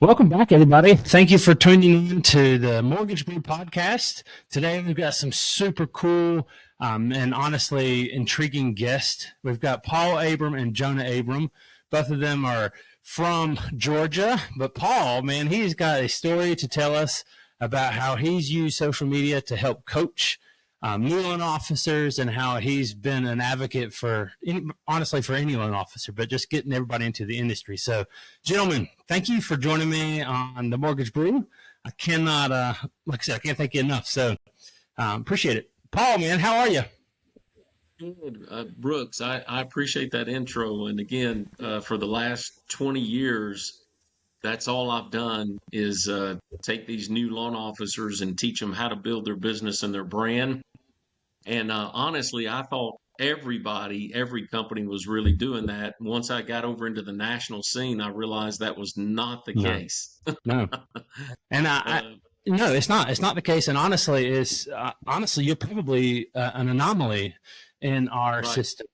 Welcome back, everybody. Thank you for tuning in to the Mortgage Brew podcast. Today, we've got some super cool and honestly intriguing guests. We've got Paul Abram and Jonah Abram. Both of them are from Georgia, but Paul, man, he's got a story to tell us about how he's used social media to help coach new loan officers and how he's been an advocate for, honestly, for any loan officer, but just getting everybody into the industry. So, gentlemen, thank you for joining me on the Mortgage Brew. I cannot, like I said, I can't thank you enough. So, appreciate it. Paul, man, how are you? Good. Brooks, I appreciate that intro. And again, for the last 20 years, that's all I've done is take these new loan officers and teach them how to build their business and their brand. And honestly, I thought every company was really doing that. Once I got over into the national scene, I realized that was not the No, case. no. And Uh, no, it's not. It's not the case. And honestly, honestly, you're probably an anomaly in our right. system.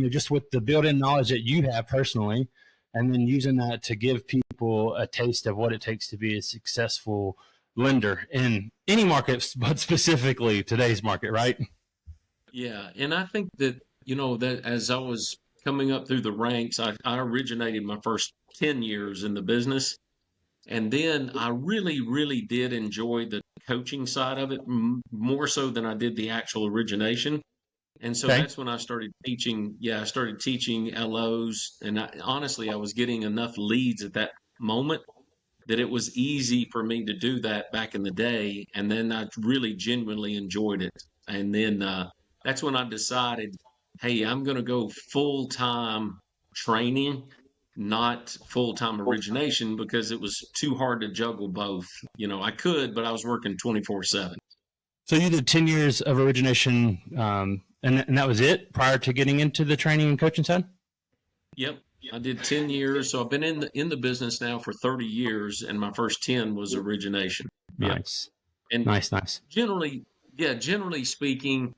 Just with the built-in knowledge that you have personally, and then using that to give people a taste of what it takes to be a successful lender in any market, but specifically today's market, right? Yeah. And I think that, that as I was coming up through the ranks, I originated my first 10 years in the business. And then I really, really did enjoy the coaching side of it more so than I did the actual origination. And so Okay. that's when I started teaching. Yeah, I started teaching LOs. And honestly, I was getting enough leads at that moment that it was easy for me to do that back in the day. And then I really genuinely enjoyed it. And then that's when I decided, hey, I'm going to go full time training, not full time origination, because it was too hard to juggle both. I could, but I was working 24/7. So you did 10 years of origination, and that was it prior to getting into the training and coaching side? Yep. I did 10 years. So I've been in the business now for 30 years, and my first 10 was origination. Yep. Nice. And Nice, nice. generally, yeah, generally speaking,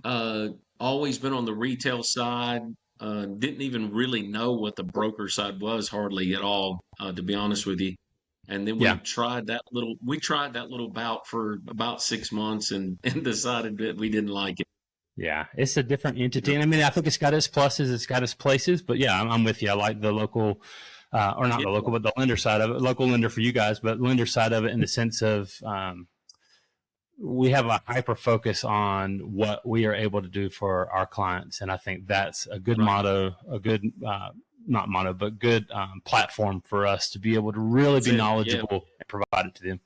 uh, always been on the retail side. Didn't even really know what the broker side was hardly at all, to be honest with you. And then Yeah. we tried that little bout for about 6 months and decided that we didn't like it. Yeah, it's a different entity. Yep. And I mean, I think it's got its pluses, it's got its places, but yeah, I'm with you. I like the local, or not Yeah. the local, but the lender side of it, local lender for you guys, but lender side of it in the sense of we have a hyper focus on what we are able to do for our clients. And I think that's a good Right. motto, a good, not motto, but good platform for us to be able to really That's be it. Yeah. knowledgeable and provide it to them.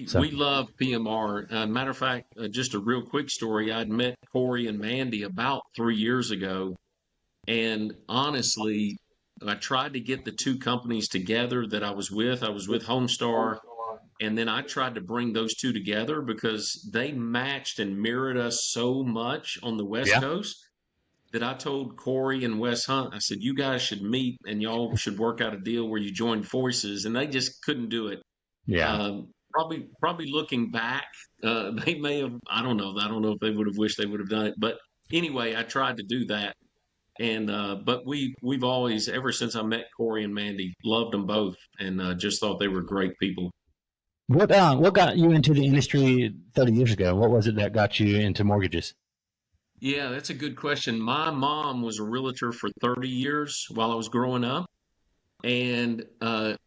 So, We love PMR. Matter of fact, just a real quick story. I'd met Corey and Mandy about 3 years ago, and honestly, I tried to get the two companies together that I was with. I was with Homestar, and then I tried to bring those two together because they matched and mirrored us so much on the West yeah, Coast that I told Corey and Wes Hunt, I said, you guys should meet and y'all should work out a deal where you join forces, and they just couldn't do it. yeah. Probably looking back, they may have. I don't know. I don't know if they would have wished they would have done it. But anyway, I tried to do that, and but we've always, ever since I met Corey and Mandy, loved them both, and just thought they were great people. What got you into the industry 30 years ago? What was it that got you into mortgages? Yeah, that's a good question. My mom was a realtor for 30 years while I was growing up. And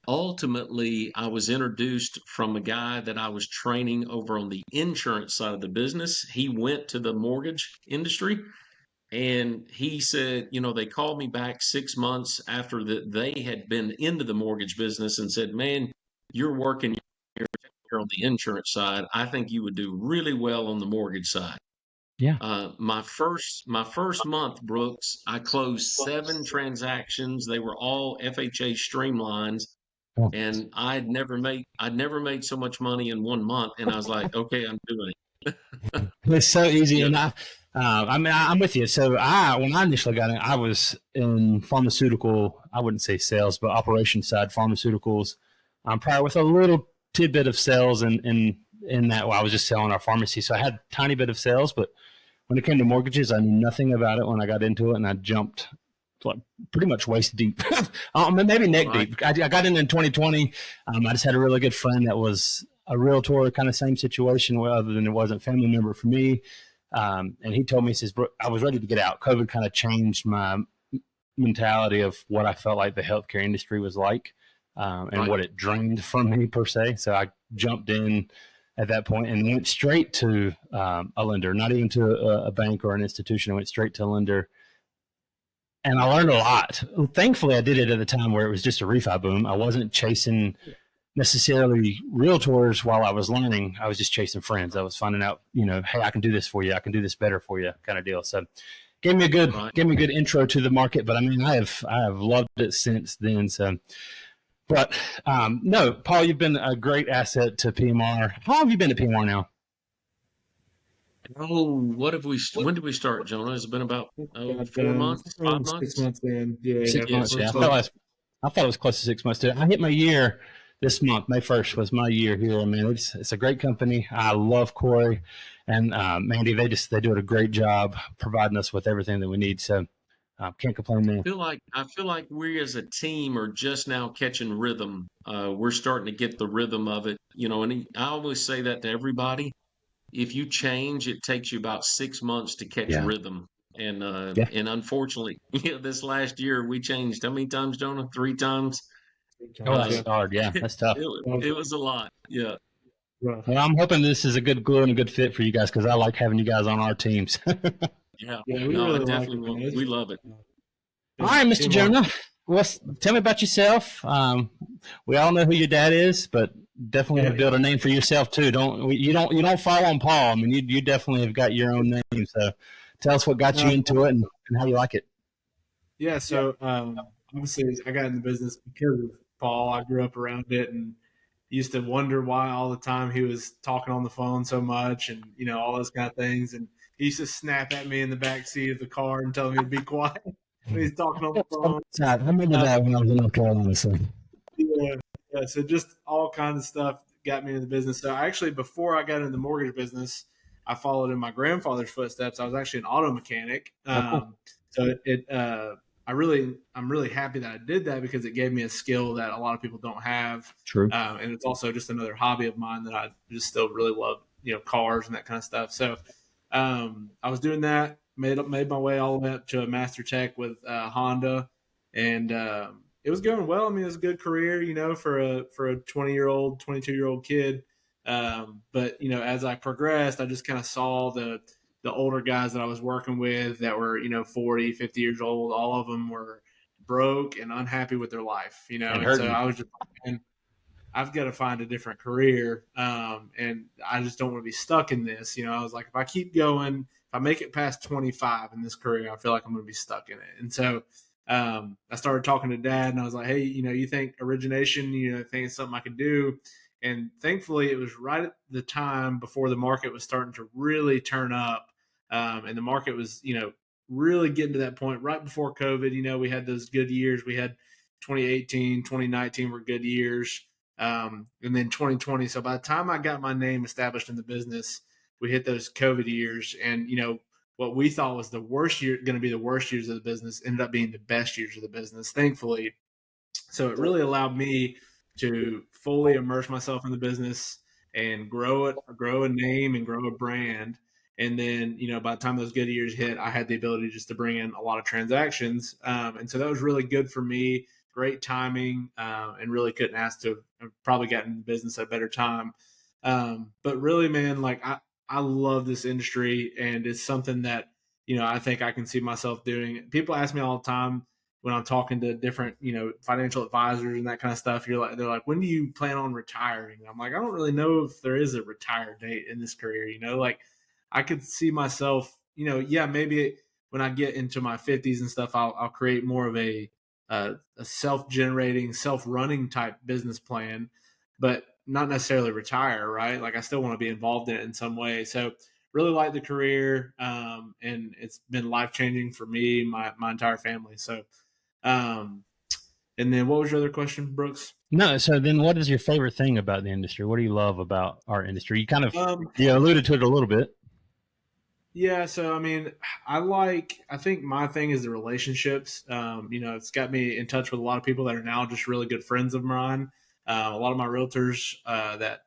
ultimately, I was introduced from a guy that I was training over on the insurance side of the business. He went to the mortgage industry and he said, they called me back 6 months after they had been into the mortgage business and said, man, you're working here on the insurance side. I think you would do really well on the mortgage side. Yeah. My first month, Brooks, I closed 7 transactions. They were all FHA streamlines, Oh, and I'd never made so much money in 1 month. And I was like, okay, I'm doing it. it's so easy. Yep. And I mean, I'm with you. So when I initially got in, I was in pharmaceutical, I wouldn't say sales, but operations side, pharmaceuticals. Prior with a little tidbit of sales in that, well, I was just selling our pharmacy. So I had a tiny bit of sales, but when it came to mortgages, I knew nothing about it when I got into it, and I jumped like pretty much waist deep, maybe neck Right. deep. I got in 2020. I just had a really good friend that was a realtor, kind of same situation, other than it wasn't a family member for me. And he told me, he says, I was ready to get out. COVID kind of changed my mentality of what I felt like the healthcare industry was like, and Right. what it drained from me per se. So I jumped in at that point and went straight to a lender, not even to a bank or an institution. I went straight to a lender, and I learned a lot. Thankfully, I did it at a time where it was just a refi boom. I wasn't chasing necessarily realtors while I was learning. I was just chasing friends. I was finding out, hey, I can do this for you. I can do this better for you, kind of deal. So gave me a good intro to the market. But I mean, I have loved it since then. So, but no, Paul, you've been a great asset to PMR. How long have you been at PMR now? Oh, when did we start, Jonah? It's been about I've 4 months, 5 6 months? months in. Yeah, 6 months. we're Yeah, close. I thought it was close to 6 months too. I hit my year this month. May 1st was my year here. I mean, it's a great company. I love Corey and Mandy. They do a great job providing us with everything that we need. So can't complain there. I feel like we as a team are just now catching rhythm. We're starting to get the rhythm of it, and I always say that to everybody. If you change, it takes you about 6 months to catch Yeah. rhythm. And Yeah. and unfortunately, this last year we changed how many times, Jonah? 3 times. Oh, that's Yeah. hard. Yeah, that's tough. It was a lot. Yeah. Rough. Well, I'm hoping this is a good glue and a good fit for you guys because I like having you guys on our teams. Yeah. Yeah, we No, I really like definitely it, man. will. We love it. All right, Mr. Jonah. Well, tell me about yourself. We all know who your dad is, but definitely have built a name for yourself too. You don't fall on Paul. I mean, you definitely have got your own name. So, tell us what got you into it and how you like it. Yeah, so obviously I got in the business because of Paul. I grew up around it and used to wonder why all the time he was talking on the phone so much and all those kind of things. And he used to snap at me in the back seat of the car and tell me to be quiet when he's talking on the phone. I remember that when I was in North Carolina. So. Yeah, so just all kinds of stuff got me into the business. So actually, before I got into the mortgage business, I followed in my grandfather's footsteps. I was actually an auto mechanic. So I'm really happy that I did that because it gave me a skill that a lot of people don't have. True. And it's also just another hobby of mine that I just still really love, cars and that kind of stuff. So I was doing that, made my way all the way up to a master tech with Honda, and it was going well. I mean, it was a good career, for a 20-year-old, 22-year-old kid. But as I progressed, I just kind of saw the older guys that I was working with that were 40, 50 years old. All of them were broke and unhappy with their life, and so I was just like, man, I've got to find a different career, and I just don't want to be stuck in this. I was like, if I keep going, if I make it past 25 in this career, I feel like I'm going to be stuck in it. And so I started talking to Dad, and I was like, hey, you think origination, think it's something I could do? And thankfully, it was right at the time before the market was starting to really turn up, and the market was, really getting to that point right before COVID. We had those good years. We had 2018, 2019 were good years. And then 2020. So by the time I got my name established in the business, we hit those COVID years, and what we thought was the worst year, going to be the worst years of the business, ended up being the best years of the business, thankfully. So it really allowed me to fully immerse myself in the business and grow a name and grow a brand. And then, by the time those good years hit, I had the ability just to bring in a lot of transactions. And so that was really good for me. Great timing, and really couldn't ask to have probably gotten in business at a better time. But really, man, like I love this industry, and it's something that, I think I can see myself doing. People ask me all the time when I'm talking to different, financial advisors and that kind of stuff. They're like, when do you plan on retiring? And I'm like, I don't really know if there is a retire date in this career. Like I could see myself, maybe when I get into my 50s and stuff, I'll create more of a self-generating, self-running type business plan, but not necessarily retire, right? Like I still want to be involved in it in some way. So really like the career, and it's been life-changing for me, my entire family. So, and then what was your other question, Brooks? No, so then what is your favorite thing about the industry? What do you love about our industry? You kind of you alluded to it a little bit. Yeah, so I mean, I think my thing is the relationships. It's got me in touch with a lot of people that are now just really good friends of mine. A lot of my realtors that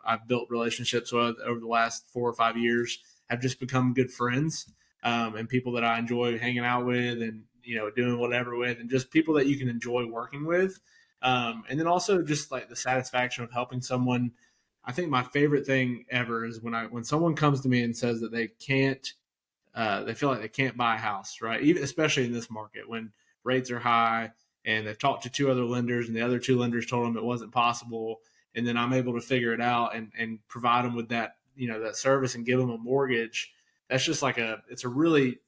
I've built relationships with over the last 4 or 5 years have just become good friends, and people that I enjoy hanging out with, and doing whatever with, and just people that you can enjoy working with. And then also just like the satisfaction of helping someone. I think my favorite thing ever is when someone comes to me and says that they feel like they can't buy a house, right? Even especially in this market when rates are high, and they've talked to two other lenders, and the other two lenders told them it wasn't possible, and then I'm able to figure it out and provide them with that that service and give them a mortgage. That's just like it's a really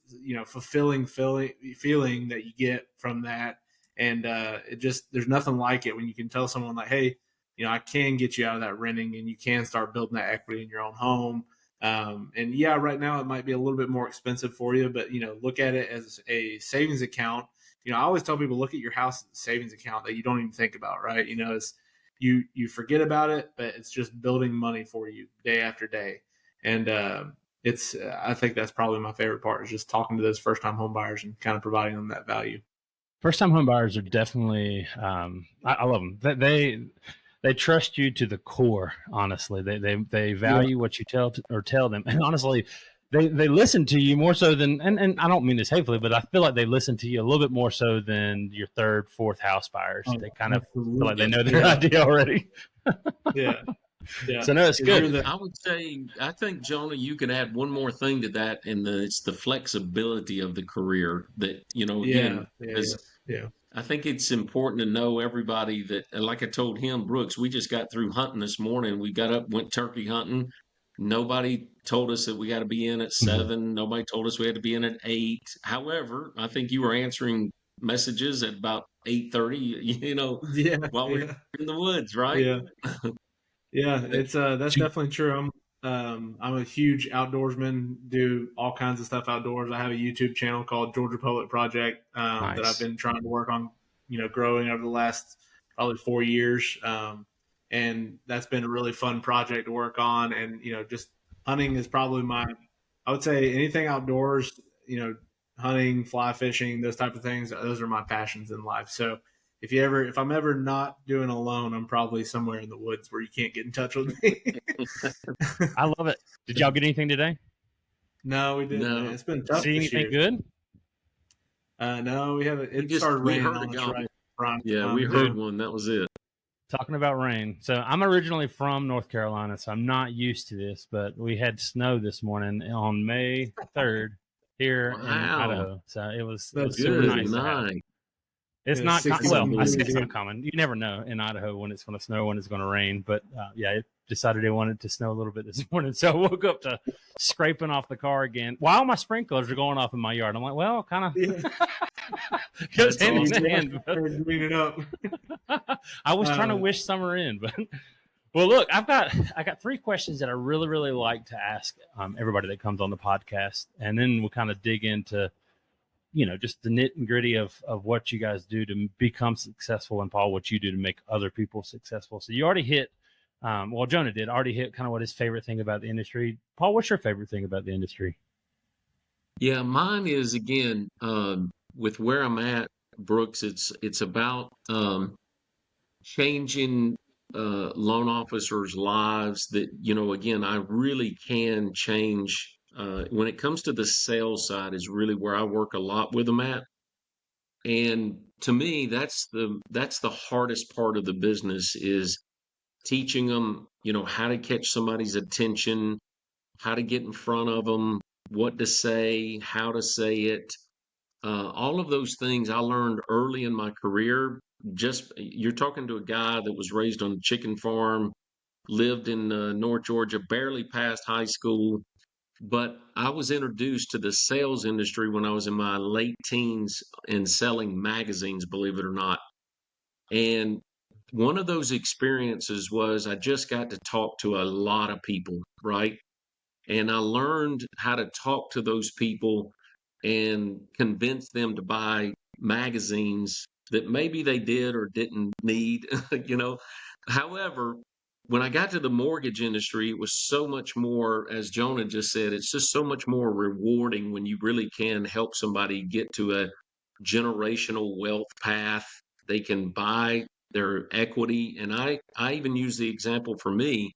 fulfilling feeling that you get from that, and it just there's nothing like it when you can tell someone like, hey, I can get you out of that renting, and you can start building that equity in your own home. And yeah, right now it might be a little bit more expensive for you, but look at it as a savings account. I always tell people look at your house as a savings account that you don't even think about, right? It's you forget about it, but it's just building money for you day after day. And it's I think that's probably my favorite part is just talking to those first time home buyers and kind of providing them that value. First time home buyers are definitely, I love them. They trust you to the core. Honestly, they Yeah, value what you tell them, and honestly, they listen to you more so than, and I don't mean this hatefully, but I feel like they listen to you a little bit more so than your third, fourth house buyers. They kind of feel like they know their idea already. yeah, yeah. So no, it's good. I would say, I think, Jonah, you could add one more thing to that, and it's the flexibility of the career that, Yeah, again, yeah, yeah, as yeah. I think it's important to know everybody that, and like I told him, Brooks, we just got through hunting this morning. We got up, went turkey hunting. Nobody told us that we got to be in at Mhm. 7. Nobody told us we had to be in at 8. However, I think you were answering messages at about 8:30, Yeah, while we were yeah, in the woods, right? yeah. Yeah, But it's that's definitely true. I'm a huge outdoorsman, do all kinds of stuff outdoors. I have a YouTube channel called Georgia Public Project that I've Nice. been trying to work on, growing over the last probably 4 years. And that's been a really fun project to work on. And just hunting is probably I would say anything outdoors, hunting, fly fishing, those type of things. Those are my passions in life. So if I'm ever not doing alone, I'm probably somewhere in the woods where you can't get in touch with me. I love it. Did y'all get anything today? No, we didn't, man. no, It's been tough See this anything year. good? No, we haven't. It started we raining heard a on us right gobble. prime Yeah, we time. heard Dude, one. That was it. talking about rain. So I'm originally from North Carolina, so I'm not used to this, but we had snow this morning on May 3rd here in Wow. Idaho. So it was That's super Good crazy. nice to have. night. It's Yeah, not That's 61 well. I say degrees it's here. not common. You never know in Idaho when it's going to snow, when it's going to rain. But yeah, it decided it wanted to snow a little bit this morning, so I woke up to scraping off the car again while my sprinklers are going off in my yard. I'm like, well, kind Yeah, of goes That's hand you in awesome. hand. better clean it up. I was trying to Uh, wish summer in, but well, look, I got 3 questions that I really really like to ask everybody that comes on the podcast, and then we'll kind of dig into just the nit and gritty of what you guys do to become successful, and Paul, what you do to make other people successful. So you already hit, well, Jonah did already hit kind of what his favorite thing about the industry. Paul, what's your favorite thing about the industry? Yeah, mine is again, with where I'm at, Brooks, it's about changing loan officers' lives that, again, I really can change. When it comes to the sales side is really where I work a lot with them at. And to me, that's the hardest part of the business is teaching them, how to catch somebody's attention, how to get in front of them, what to say, how to say it. All of those things I learned early in my career. Just you're talking to a guy that was raised on a chicken farm, lived in North Georgia, barely passed high school. But I was introduced to the sales industry when I was in my late teens and selling magazines, believe it or not. And one of those experiences was I just got to talk to a lot of people, right? And I learned how to talk to those people and convince them to buy magazines that maybe they did or didn't need, you know. However, when I got to the mortgage industry, it was so much more, as Jonah just said, it's just so much more rewarding when you really can help somebody get to a generational wealth path. They can buy their equity. And I even use the example for me.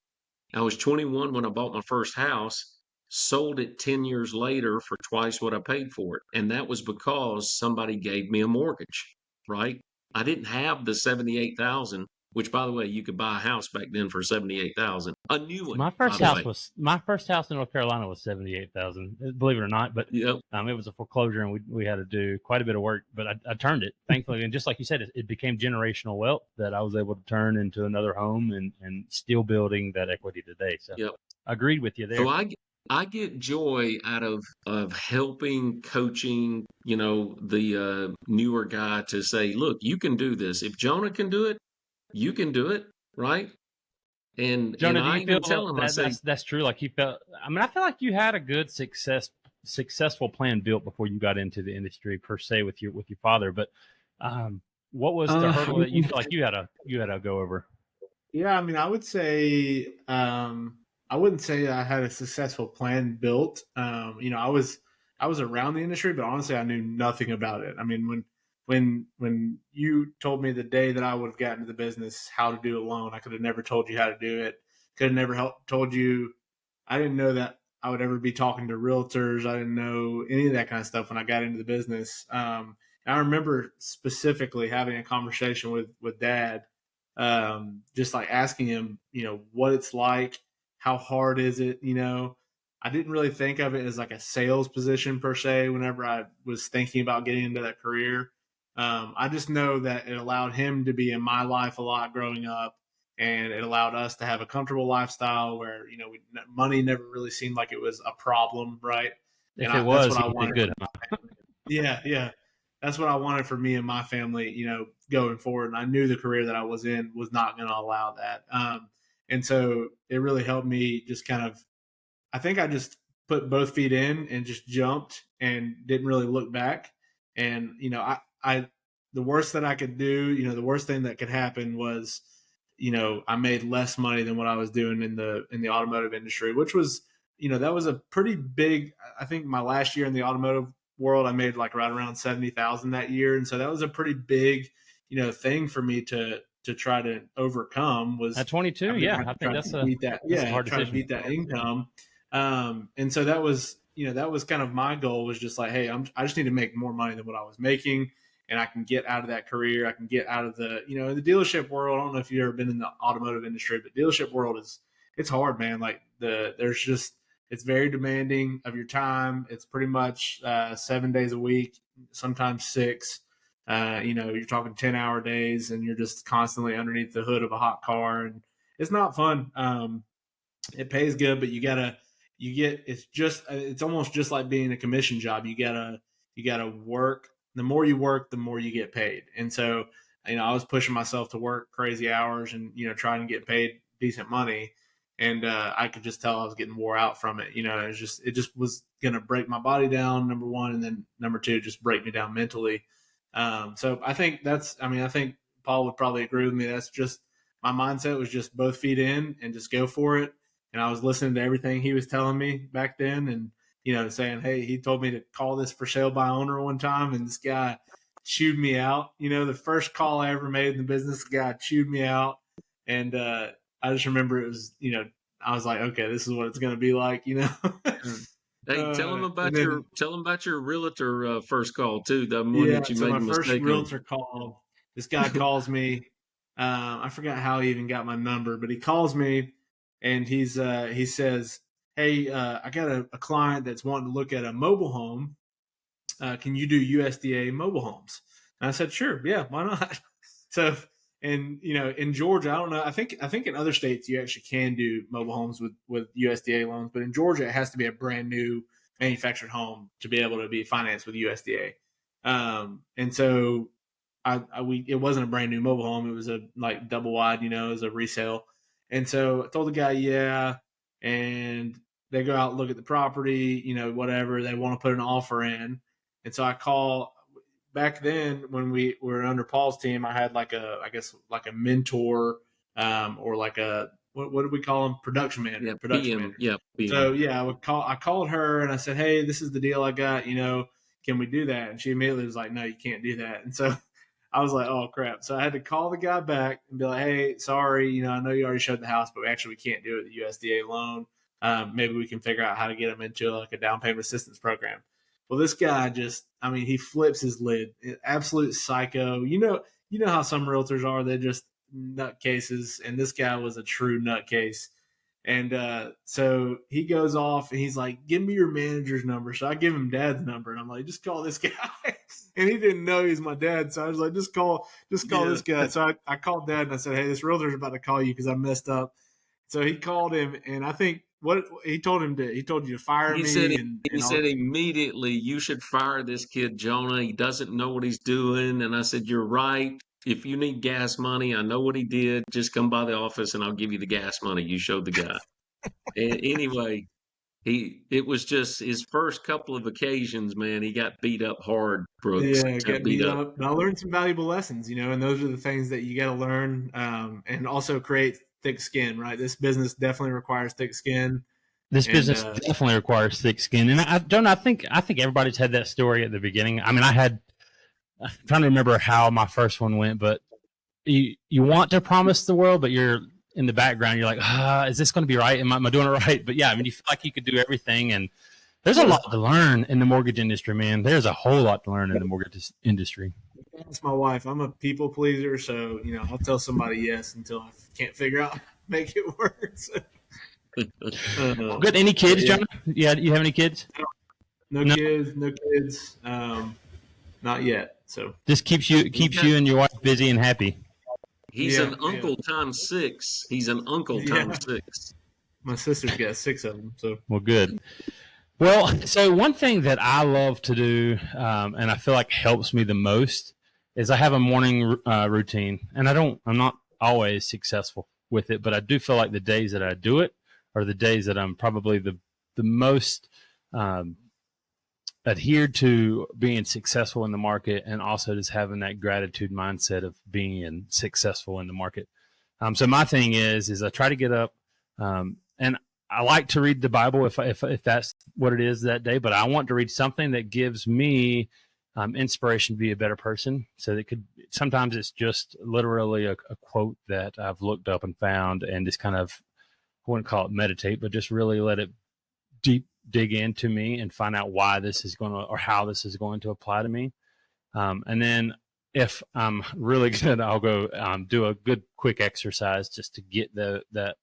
I was 21 when I bought my first house, sold it 10 years later for twice what I paid for it. And that was because somebody gave me a mortgage, right? I didn't have the 78,000, which by the way, you could buy a house back then for 78,000. A new one, by the way. My first house in North Carolina was 78,000. Believe it or not, but Yep. it was a foreclosure, and we had to do quite a bit of work. But I turned it, thankfully, and just like you said, it became generational wealth that I was able to turn into another home and still building that equity today. So, Yep. agreed with you there. So I get joy out of helping, coaching, the newer guy to say, look, you can do this. If Jonah can do it, you can do it, right? And Jonah, do I you even feel tell him, I that say, that's true? Like you felt, I feel like you had a good successful plan built before you got into the industry per se with your father. But what was the hurdle that you feel like you had to go over? Yeah, I mean, I would say I wouldn't say I had a successful plan built. I was around the industry, but honestly, I knew nothing about it. I mean, when you told me the day that I would have gotten into the business how to do a loan, I could have never told you how to do it. Could have never told you. I didn't know that I would ever be talking to realtors. I didn't know any of that kind of stuff when I got into the business. And I remember specifically having a conversation with Dad, just like asking him, what it's like, how hard is it, I didn't really think of it as like a sales position per se whenever I was thinking about getting into that career. I just know that it allowed him to be in my life a lot growing up, and it allowed us to have a comfortable lifestyle where money never really seemed like it was a problem, right? If And it that's was, what I he did wanted. good. Yeah, yeah. That's what I wanted for me and my family, going forward. And I knew the career that I was in was not going to allow that. And so it really helped me just kind of, I think I just put both feet in and just jumped and didn't really look back. And, the worst that I could do, the worst thing that could happen was, I made less money than what I was doing in the automotive industry, which was, that was a pretty big, I think my last year in the automotive world, I made like right around 70,000 that year. And so that was a pretty big, thing for me to try to overcome was at 22. Yeah, I think that's a hard try to decision. beat that income. And so that was, that was kind of my goal was just like, hey, I just need to make more money than what I was making. And I can get out of that career. I can get out of the, in the dealership world. I don't know if you've ever been in the automotive industry, but dealership world it's hard, man. Like it's very demanding of your time. It's pretty much 7 days a week, sometimes 6. You're talking 10-hour days, and you're just constantly underneath the hood of a hot car, and it's not fun. It pays good, but it's almost just like being a commission job. You gotta work. The more you work, the more you get paid. And so, I was pushing myself to work crazy hours and, trying to get paid decent money. And I could just tell I was getting wore out from it. It just was going to break my body down, number one. And then number two, just break me down mentally. So I think I think Paul would probably agree with me. That's just my mindset was just both feet in and just go for it. And I was listening to everything he was telling me back then and, saying, hey, he told me to call this for sale by owner one time. And this guy chewed me out. The first call I ever made in the business, the guy chewed me out. And I just remember it was, I was like, okay, this is what it's going to be like, hey, tell him about your realtor first call too, the one Yeah. that you So made my the first mistake on. realtor call, this guy calls me. I forgot how he even got my number, but he calls me and he says, hey, I got a client that's wanting to look at a mobile home. Can you do USDA mobile homes? And I said, sure. Yeah, why not? So, and in Georgia, I don't know. I think in other states you actually can do mobile homes with USDA loans, but in Georgia it has to be a brand new manufactured home to be able to be financed with USDA. And so it wasn't a brand new mobile home. It was a like double wide, it was a resale. And so I told the guy, yeah. And they go out and look at the property, whatever. They want to put an offer in. And so I call back then when we were under Paul's team, I had like a mentor, or like what did we call him? Production manager. Yeah, Production PM. manager. Yeah, PM. So yeah, I called her and I said, hey, this is the deal I got. Can we do that? And she immediately was like, no, you can't do that. And so I was like, oh crap. So I had to call the guy back and be like, hey, sorry, I know you already showed the house, but we can't do it with the USDA loan. Maybe we can figure out how to get him into like a down payment assistance program. Well, this guy he flips his lid. Absolute psycho. You know how some realtors are. They're just nutcases. And this guy was a true nutcase. And so he goes off and he's like, give me your manager's number. So I give him dad's number. And I'm like, just call this guy. And he didn't know he's my dad. So I was like, just call this guy. So I called dad and I said, hey, this realtor's about to call you because I messed up. So he called him. And I think what he told you to fire He me. said and said immediately, you should fire this kid, Jonah. He doesn't know what he's doing. And I said, you're right. If you need gas money, I know what he did. Just come by the office and I'll give you the gas money. You showed the guy. And anyway, it was just his first couple of occasions, man. He got beat up hard, Brooks. Yeah, Got get beat up. And I learned some valuable lessons, and those are the things that you got to learn, and also create thick skin, right? This business definitely requires thick skin. This business definitely requires thick skin. And I think everybody's had that story at the beginning. I mean, I'm trying to remember how my first one went, but you want to promise the world, but you're in the background. You're like, is this going to be right? Am I doing it right? But yeah, I mean, you feel like you could do everything. And there's a lot to learn in the mortgage industry, man. There's a whole lot to learn in the mortgage industry. That's my wife. I'm a people pleaser. So, I'll tell somebody yes until I can't figure out how to make it work. So. Good. Any kids, Jonah? Yeah, you have any kids? No kids. Not yet. So this keeps you and your wife busy and happy. He's an uncle times 6. He's an uncle times 6. My sister's got 6 of them. So well, good. Well, so one thing that I love to do, and I feel like helps me the most, is I have a morning routine, and I'm not always successful with it, but I do feel like the days that I do it are the days that I'm probably the most adhered to being successful in the market, and also just having that gratitude mindset of being successful in the market. So my thing is I try to get up, and I like to read the Bible if that's what it is that day, but I want to read something that gives me inspiration to be a better person. So sometimes it's just literally a quote that I've looked up and found, and just kind of, I wouldn't call it meditate, but just really let it dig into me and find out why this is going to, or how this is going to apply to me. And then if I'm really good, I'll go do a good quick exercise just to get that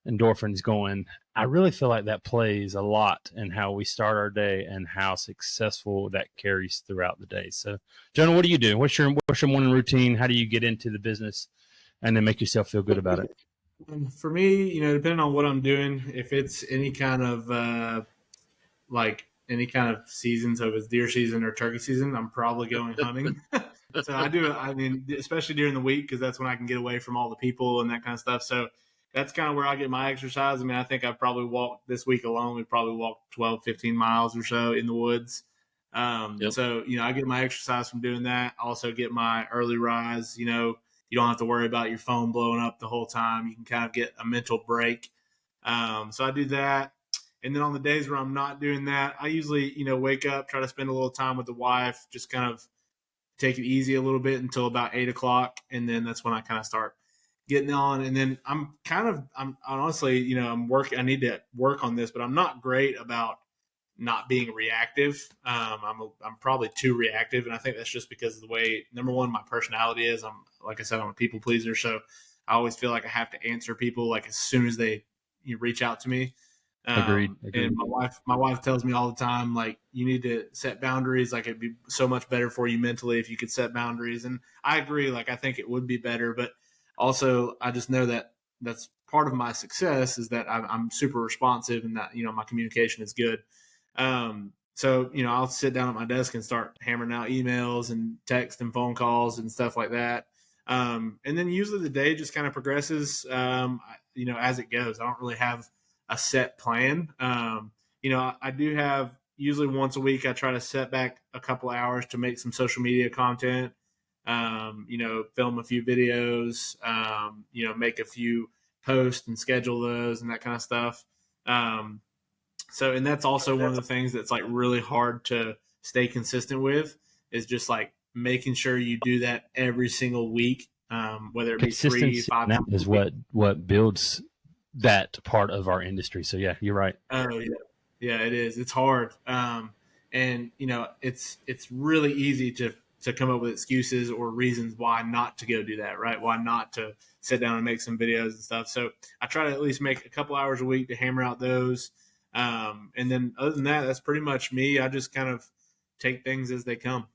endorphins going. I really feel like that plays a lot in how we start our day and how successful that carries throughout the day. So, Jonah, what do you do? What's your morning routine? How do you get into the business and then make yourself feel good about it? For me, depending on what I'm doing, if it's any kind of any kind of season, so if it's deer season or turkey season, I'm probably going hunting. So I do it. I mean, especially during the week, because that's when I can get away from all the people and that kind of stuff. So that's kind of where I get my exercise. I mean, I think I've probably walked this week alone. We've probably walked 12, 15 miles or so in the woods. So, I get my exercise from doing that. I also get my early rise. You don't have to worry about your phone blowing up the whole time. You can kind of get a mental break. So I do that. And then on the days where I'm not doing that, I usually, wake up, try to spend a little time with the wife, just kind of take it easy a little bit until about 8 o'clock. And then that's when I kind of start getting on. And then I'm honestly, I need to work on this, but I'm not great about not being reactive. I'm probably too reactive. And I think that's just because of the way, number one, my personality is. Like I said, I'm a people pleaser. So I always feel like I have to answer people like as soon as they reach out to me. Agreed. And my wife tells me all the time, like, you need to set boundaries. Like, it'd be so much better for you mentally if you could set boundaries. And I agree. Like, I think it would be better, but also I just know that that's part of my success is that I'm super responsive and that, my communication is good. So, I'll sit down at my desk and start hammering out emails and text and phone calls and stuff like that. And then usually the day just kind of progresses, as it goes. I don't really have a set plan. I do have usually once a week, I try to set back a couple hours to make some social media content, film a few videos, make a few post and schedule those and that kind of stuff. And that's also one of the things that's like really hard to stay consistent with, is just like making sure you do that every single week, whether it be 3, Consistency 5 now times is a week. what builds that part of our industry. So yeah, you're right. Oh yeah, it is. It's hard, and it's really easy to come up with excuses or reasons why not to go do that. Right? Why not to sit down and make some videos and stuff. So I try to at least make a couple hours a week to hammer out those. And then other than that, that's pretty much me. I just kind of take things as they come.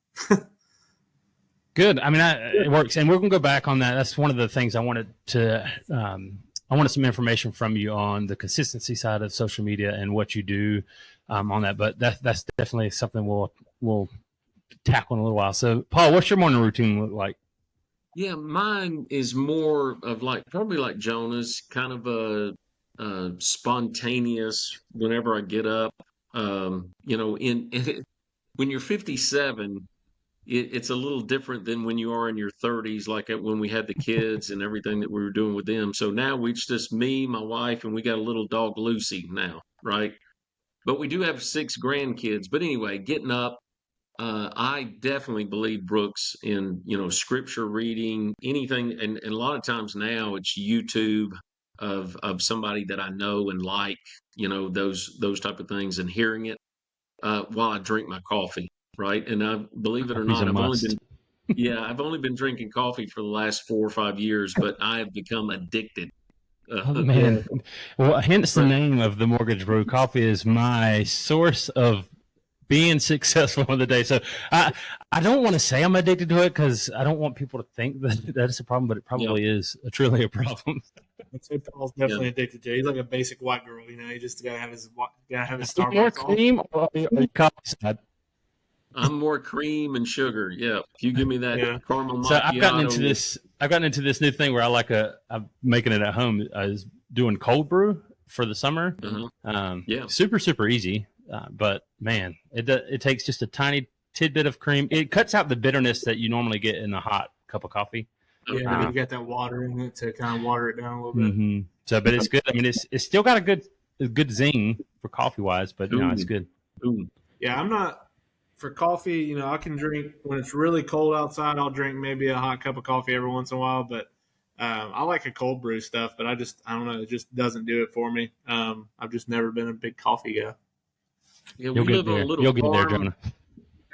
Good. I mean, it works, and we're going to go back on that. That's one of the things I wanted to. I wanted some information from you on the consistency side of social media and what you do on that. But that's definitely something we'll tackle in a little while. So, Paul, what's your morning routine look like? Yeah, mine is more of like probably like Jonah's, kind of a spontaneous whenever I get up. When you're 57, it's a little different than when you are in your 30s, like when we had the kids and everything that we were doing with them. So now it's just me, my wife, and we got a little dog, Lucy, now, right? But we do have 6 grandkids. But anyway, getting up, I definitely believe, Brooks, in scripture reading, anything, and a lot of times now it's YouTube of somebody that I know and like, those type of things, and hearing it while I drink my coffee, right? And I believe it or Coffee's a not, must. I've only been drinking coffee for the last 4 or 5 years, but I have become addicted. Oh Yeah. man. Well, hence the But name of the Mortgage Brew. Coffee is my source of being successful in the day. So I don't want to say I'm addicted to it because I don't want people to think that that's a problem, but it yeah, probably is truly a problem. I'd say Paul's yeah. definitely addicted to it. He's like a basic white girl. He just gotta have his More Starbucks on. cream or the coffee side? I'm more cream and sugar. Yeah, if you give me that Yeah. caramel So I've gotten into macchiato, this. I've gotten into this new thing where I'm making it at home. I was doing cold brew for the summer. yeah, Super easy. But man, it takes just a tiny tidbit of cream. It cuts out the bitterness that you normally get in a hot cup of coffee. Yeah, okay. you got that water in it to kind of water it down a little bit. Mm-hmm. So, but it's good. I mean, it's still got a good zing for coffee wise, but it's Ooh, good. ooh, Yeah, I'm not for coffee. I can drink when it's really cold outside. I'll drink maybe a hot cup of coffee every once in a while, but I like a cold brew stuff. But I don't know, it just doesn't do it for me. I've just never been a big coffee guy. yeah. You'll We get live on a there. little You'll get there, farm. Jonah.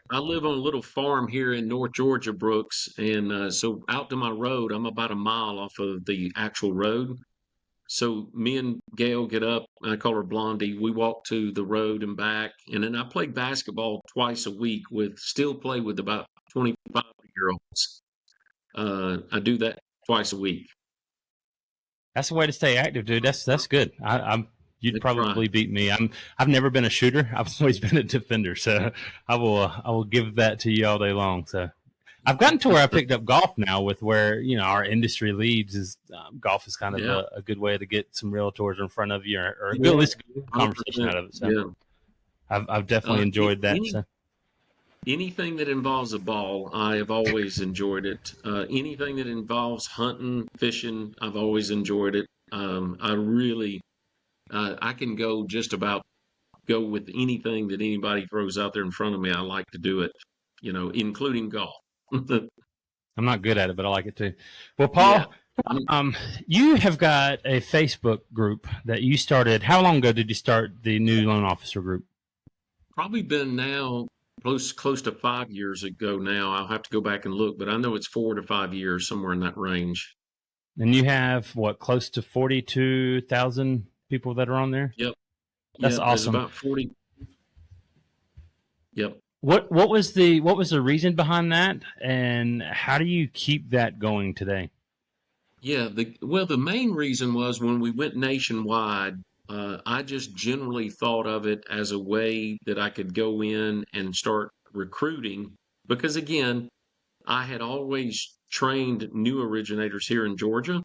I live on a little farm here in North Georgia, Brooks, and so out to my road, I'm about a mile off of the actual road. So me and Gail get up. I call her Blondie. We walk to the road and back, and then I play basketball twice a week still play with about 25-year-olds. I do that twice a week. That's the way to stay active, dude. That's good. You'd I try. probably beat me. I've never been a shooter. I've always been a defender. So I will give that to you all day long. So I've gotten to where I picked up golf now, with where our industry leads is golf is kind of Yeah, a good way to get some realtors in front of you, or at Yeah, least a good conversation 100%. out of it. So Yeah. I've definitely enjoyed that. So Anything that involves a ball, I have always enjoyed it. Anything that involves hunting, fishing, I've always enjoyed it. I really, I can go with anything that anybody throws out there in front of me. I like to do it, including golf. I'm not good at it, but I like it too. Well, Yeah, Paul, I'm you have got a Facebook group that you started. How long ago did you start the new loan officer group? probably been now close to 5 years ago now. I'll have to go back and look, but I know it's 4 to 5 years, somewhere in that range. And you have what, close to 42,000 people that are on there? Yep, That's yep. There's awesome. about 40. Yep. What was the reason behind that, and how do you keep that going today? Yeah, the main reason was when we went nationwide, I just generally thought of it as a way that I could go in and start recruiting because again, I had always trained new originators here in Georgia.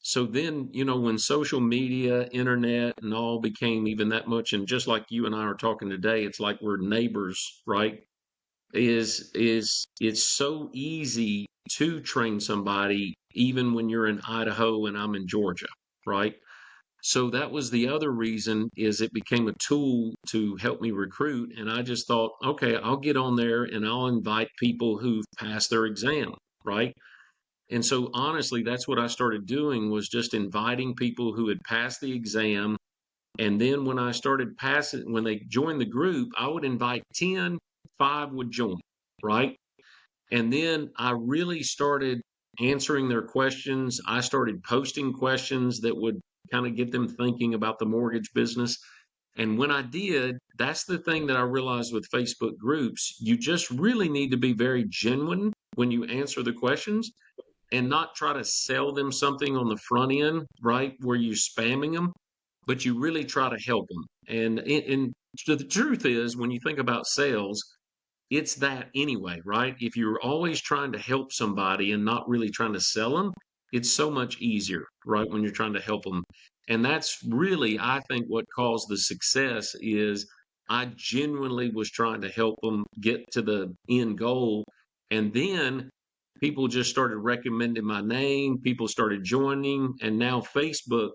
So then, when social media, internet, and all became even that much, and just like you and I are talking today, it's like we're neighbors, right? Is it's so easy to train somebody even when you're in Idaho and I'm in Georgia. right? So that was the other reason is it became a tool to help me recruit. And I just thought, okay, I'll get on there and I'll invite people who've passed their exam, right? And so honestly, that's what I started doing was just inviting people who had passed the exam. And then when I started passing, when they joined the group, I would invite 10, 5 would join, right? And then I really started answering their questions. I started posting questions that would kind of get them thinking about the mortgage business. And when I did, that's the thing that I realized with Facebook groups. You just really need to be very genuine when you answer the questions and not try to sell them something on the front end, right? Where you're spamming them, but you really try to help them. And the truth is, when you think about sales, it's that anyway, right? If you're always trying to help somebody and not really trying to sell them, it's so much easier, right? When you're trying to help them. And that's really, I think, what caused the success is I genuinely was trying to help them get to the end goal. And then people just started recommending my name. People started joining. And now Facebook,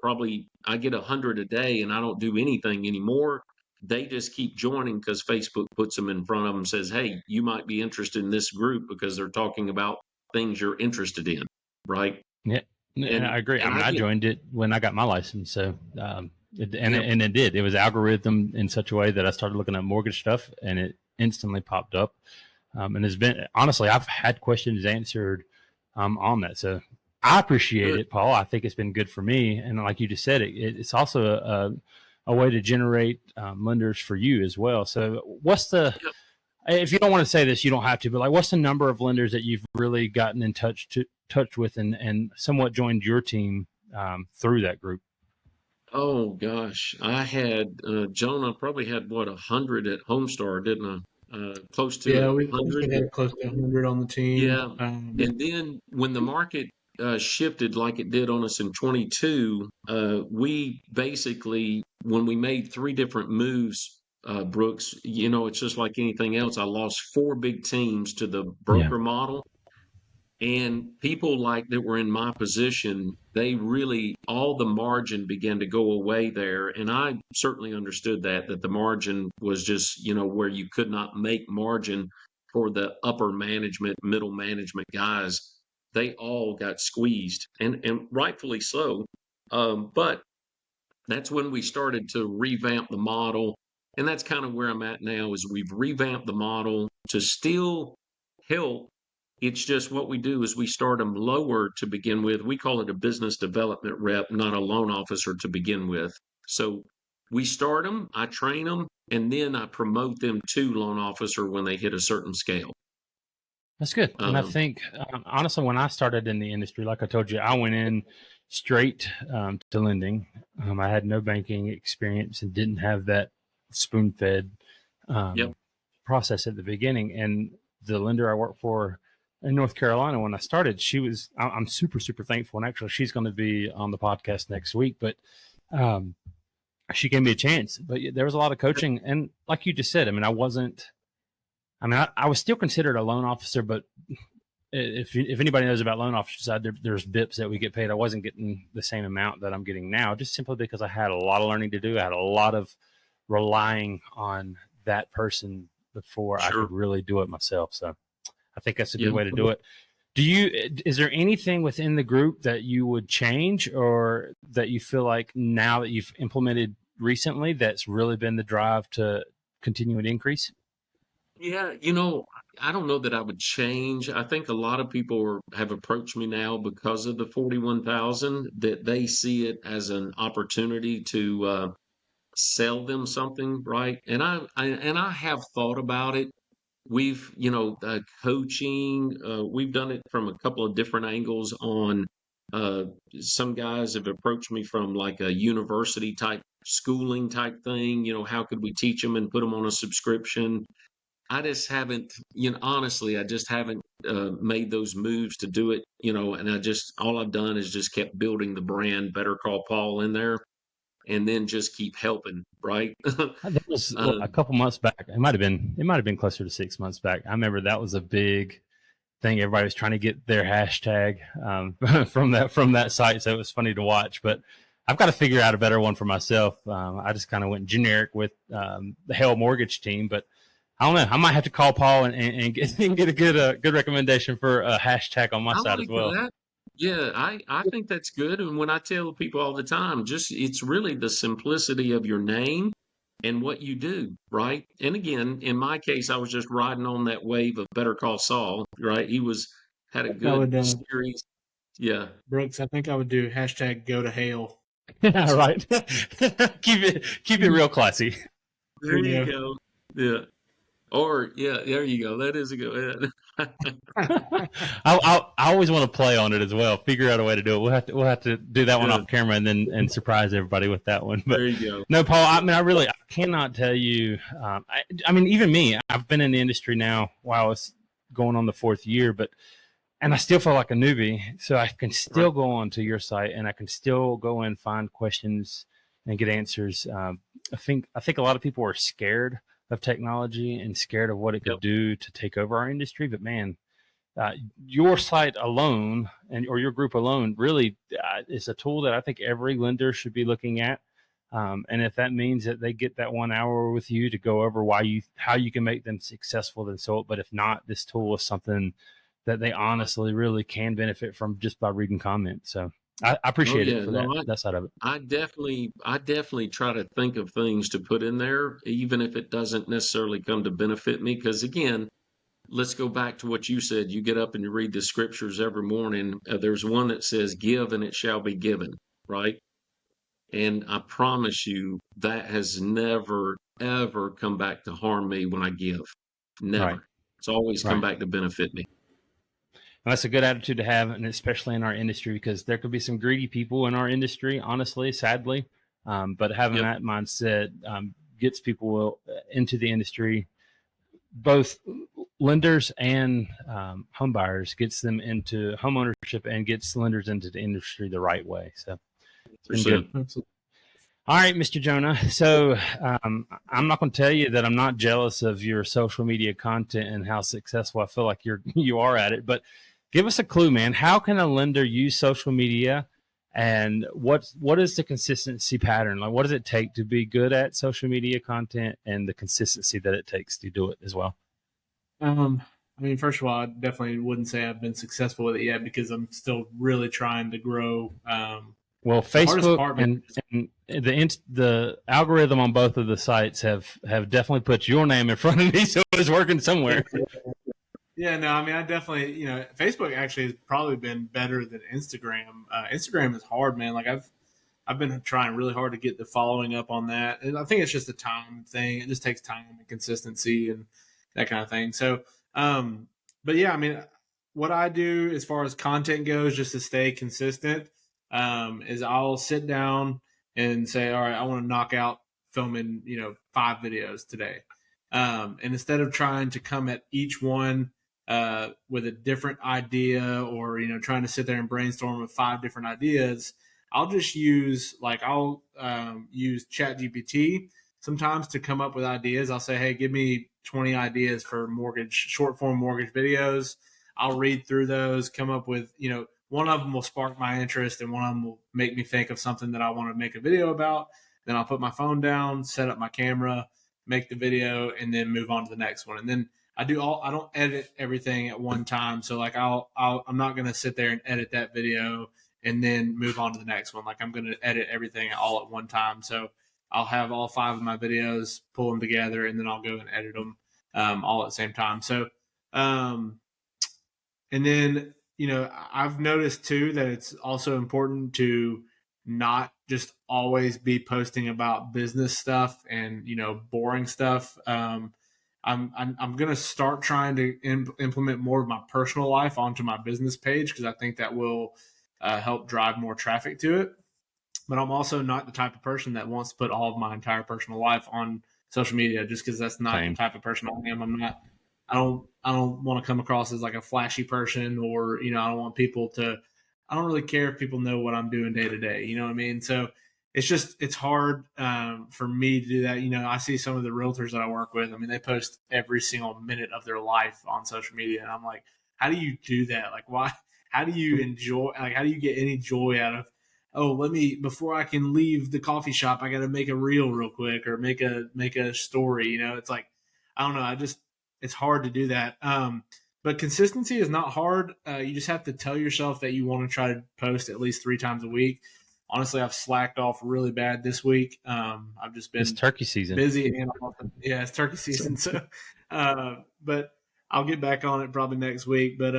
probably I get 100 a day and I don't do anything anymore. They just keep joining because Facebook puts them in front of them, says, hey, you might be interested in this group because they're talking about things you're interested in, right? Yeah, and And I agree. I and mean, I I get, joined it when I got my license, so yeah, and it did. It was algorithm in such a way that I started looking at mortgage stuff, and it instantly popped up. And it's been honestly, I've had questions answered on that, so I appreciate good. it, Paul. I think it's been good for me, and like you just said, it's also a way to generate lenders for you as well. So, what's the Yep. if you don't want to say this, you don't have to, but like, what's the number of lenders that you've really gotten in touch with and somewhat joined your team through that group? Oh gosh, I had Jonah probably had what 100 at Homestar, didn't I? Close to Yeah, a we think we hundred. had close to 100 on the team. Yeah, and then when the market shifted like it did on us in 22, we basically, when we made 3 different moves, Brooks, it's just like anything else. I lost 4 big teams to the Yeah, broker model. And people like that were in my position, they really, all the margin began to go away there. And I certainly understood that the margin was just, where you could not make margin for the upper management, middle management guys. They all got squeezed and rightfully so. But that's when we started to revamp the model. And that's kind of where I'm at now is we've revamped the model to still help. It's just what we do is we start them lower to begin with. We call it a business development rep, not a loan officer to begin with. So we start them, I train them, and then I promote them to loan officer when they hit a certain scale. that's good. And I Um, think honestly, when I started in the industry, like I told you, I went in straight to lending. I had no banking experience and didn't have that spoon fed yep. process at the beginning. And the lender I worked for in North Carolina when I started, I'm super, super thankful. And actually, she's going to be on the podcast next week. But um, she gave me a chance. But there was a lot of coaching. And like you just said, I mean, I was still considered a loan officer, but if anybody knows about loan officers, there's BIPs that we get paid. I wasn't getting the same amount that I'm getting now, just simply because I had a lot of learning to do. I had a lot of relying on that person before I Sure. could really do it myself. So I think that's a good Yeah. way to do it. Is there anything within the group that you would change or that you feel like now that you've implemented recently that's really been the drive to continue an increase? Yeah, I don't know that I would change. I think a lot of people have approached me now because of the 41,000 that they see it as an opportunity to sell them something, right? And I have thought about it. We've, coaching, we've done it from a couple of different angles on uh some guys have approached me from like a university type schooling type thing, how could we teach them and put them on a subscription? I just haven't, honestly, I just haven't made those moves to do it, and all I've done is just kept building the brand, Better Call Paul in there, and then just keep helping, right? That was a um, couple months back. It might have been closer to 6 months back. I remember that was a big thing. Everybody was trying to get their hashtag from that site, so it was funny to watch. But I've got to figure out a better one for myself. I just kind of went generic with the Hale Mortgage Team, but I don't know. I might have to call Paul and get a good recommendation for a hashtag on my I side as like well. that. Yeah, I think that's good. And when I tell people all the time, just it's really the simplicity of your name and what you do, right? And again, in my case, I was just riding on that wave of Better Call Saul, right? He was had a I good would, series. Yeah. Brooks, I think I would do hashtag go to Hale. Yeah, right. keep it real classy. There you go. Yeah. Or yeah, there you go. That is a good. I always want to play on it as well. Figure out a way to do it. We'll have to do that one Good. off camera and surprise everybody with that one. But There you go. no, Paul. I mean, I cannot tell you. I mean, even me. I've been in the industry now. Wow, it's going on the 4th year, and I still feel like a newbie. So I can still go on to your site and I can still go and find questions and get answers. I think a lot of people are scared of technology and scared of what it could do to take over our industry. But man, your site alone or your group alone really is a tool that I think every lender should be looking at. And if that means that they get that 1 hour with you to go over how you can make them successful, then so. But if not, this tool is something that they honestly really can benefit from just by reading comments. So I appreciate it for that side of it. I definitely try to think of things to put in there, even if it doesn't necessarily come to benefit me. Because again, let's go back to what you said. You get up and you read the scriptures every morning. There's one that says, "Give and it shall be given," right? And I promise you that has never, ever come back to harm me when I give. Never. Right. It's always come Right. back to benefit me. And that's a good attitude to have, and especially in our industry, because there could be some greedy people in our industry, honestly, sadly. But having that mindset gets people into the industry, both lenders and home buyers, gets them into home ownership and gets lenders into the industry the right way. So it's been good. Absolutely. All right, Mr. Jonah. So I'm not going to tell you that I'm not jealous of your social media content and how successful I feel like you are at it, but give us a clue, man. How can a lender use social media, and what is the consistency pattern? Like, what does it take to be good at social media content and the consistency that it takes to do it as well? I mean, first of all, I definitely wouldn't say I've been successful with it yet because I'm still really trying to grow. Well, Facebook and the algorithm on both of the sites have definitely put your name in front of me, so it's working somewhere. Yeah, no, I mean, I definitely, Facebook actually has probably been better than Instagram. Instagram is hard, man. Like I've been trying really hard to get the following up on that, and I think it's just a time thing. It just takes time and consistency and that kind of thing. So, but yeah, I mean, what I do as far as content goes, just to stay consistent, is I'll sit down and say, all right, I want to knock out filming, 5 videos today. And instead of trying to come at each one with a different idea or, trying to sit there and brainstorm with 5 different ideas, I'll just use use ChatGPT sometimes to come up with ideas. I'll say, hey, give me 20 ideas for short form mortgage videos. I'll read through those, come up with, one of them will spark my interest and one of them will make me think of something that I want to make a video about. Then I'll put my phone down, set up my camera, make the video, and then move on to the next one. And then I don't edit everything at one time. So like I'm not going to sit there and edit that video and then move on to the next one. Like I'm going to edit everything all at one time. So I'll have all 5 of my videos, pull them together, and then I'll go and edit them all at the same time. So, and then, I've noticed too that it's also important to not just always be posting about business stuff and, boring stuff. I'm going to start trying to implement more of my personal life onto my business page because I think that will help drive more traffic to it. But I'm also not the type of person that wants to put all of my entire personal life on social media just because that's not the type of person I am. I don't want to come across as like a flashy person or, I don't really care if people know what I'm doing day to day. You know what I mean? So it's hard for me to do that. I see some of the realtors that I work with. I mean, they post every single minute of their life on social media. And I'm like, how do you do that? Like, why? How do you enjoy? Like, how do you get any joy out of? Oh, before I can leave the coffee shop, I got to make a reel real quick or make a story. It's like, I don't know. It's hard to do that. But consistency is not hard. You just have to tell yourself that you want to try to post at least 3 times a week. Honestly, I've slacked off really bad this week. I've just been It's turkey season. busy, and yeah, it's turkey season. So, but I'll get back on it probably next week. But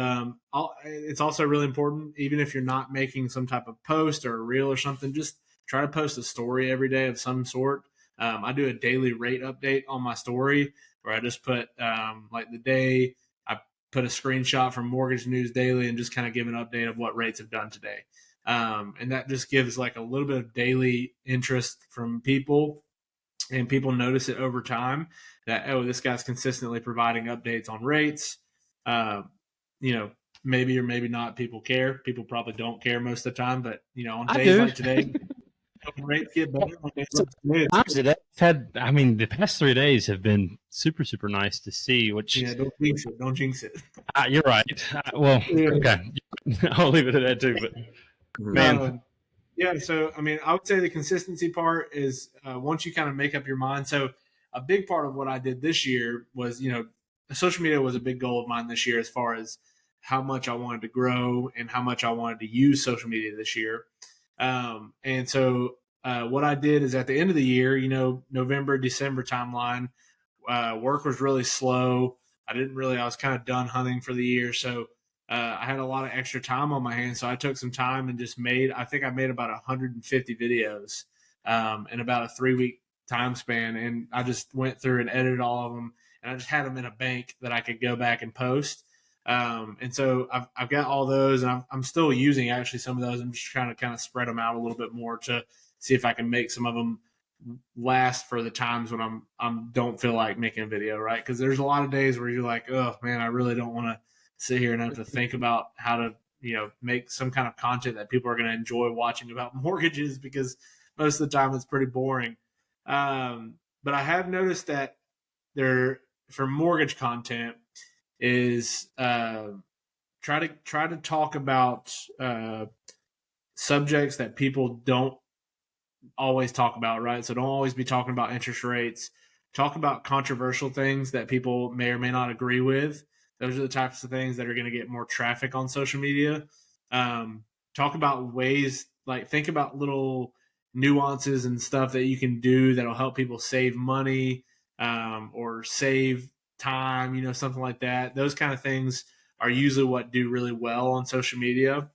it's also really important, even if you're not making some type of post or a reel or something, just try to post a story every day of some sort. I do a daily rate update on my story where I just put like the day. I put a screenshot from Mortgage News Daily and just kind of give an update of what rates have done today. And that just gives like a little bit of daily interest from people, and people notice it over time that, oh, this guy's consistently providing updates on rates. Maybe or maybe not people care. People probably don't care most of the time, but on days like today, rates get better. On days like today, the past 3 days have been super, super nice to see. Which don't jinx it. Don't jinx it. You're right. Okay, I'll leave it at that too. But man, yeah. So I would say the consistency part is once you kind of make up your mind. So a big part of what I did this year was, social media was a big goal of mine this year as far as how much I wanted to grow and how much I wanted to use social media this year. And so what I did is at the end of the year, November, December timeline, work was really slow. I was kind of done hunting for the year. So I had a lot of extra time on my hands. So I took some time and just I think I made about 150 videos in about a 3-week time span. And I just went through and edited all of them. And I just had them in a bank that I could go back and post. And so I've got all those, and I'm still using actually some of those. I'm just trying to kind of spread them out a little bit more to see if I can make some of them last for the times when I'm don't feel like making a video, right? Because there's a lot of days where you're like, oh man, I really don't want to sit here and have to think about how to make some kind of content that people are going to enjoy watching about mortgages, because most of the time it's pretty boring. But I have noticed that for mortgage content is try to talk about subjects that people don't always talk about, right? So don't always be talking about interest rates. Talk about controversial things that people may or may not agree with. Those are the types of things that are going to get more traffic on social media. Talk about ways, like think about little nuances and stuff that you can do that'll help people save money or save time, something like that. Those kind of things are usually what do really well on social media.